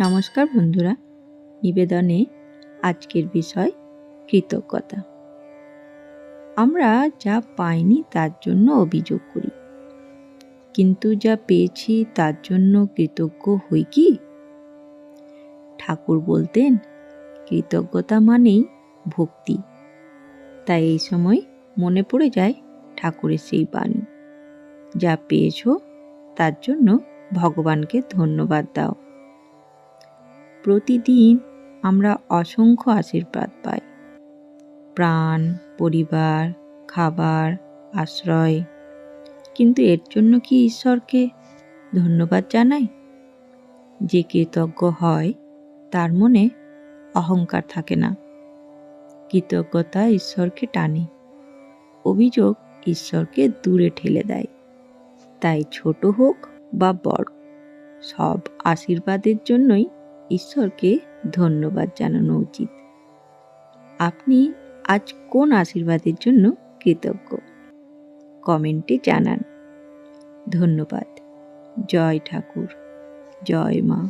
নমস্কার বন্ধুরা, নিবেদনে আজকের বিষয় কৃতজ্ঞতা। আমরা যা পাইনি তার জন্য অভিযোগ করি, কিন্তু যা পেয়েছি তার জন্য কৃতজ্ঞ হই কি? ঠাকুর বলতেন, কৃতজ্ঞতা মানেই ভক্তি। তাই এই সময় মনে পড়ে যায় ঠাকুরের সেই বাণী, যা পেয়েছ তার জন্য ভগবানকে ধন্যবাদ দাও। প্রতিদিন আমরা অসংখ্য আশীর্বাদ পাই, প্রাণ, পরিবার, খাবার, আশ্রয়, কিন্তু এর জন্য কি ঈশ্বরকে ধন্যবাদ জানাই? যে কৃতজ্ঞ হয় তার মনে অহংকার থাকে না। কৃতজ্ঞতা ঈশ্বরকে টানে, অভিযোগ ঈশ্বরকে দূরে ঠেলে দেয়। তাই ছোট হোক বা বড়, সব আশীর্বাদের জন্যই ঈশ্বরকে ধন্যবাদ জানানো উচিত। আপনি আজ কোন আশীর্বাদের জন্য কৃতজ্ঞ? কমেন্টে জানান। ধন্যবাদ। জয় ঠাকুর, জয় মা।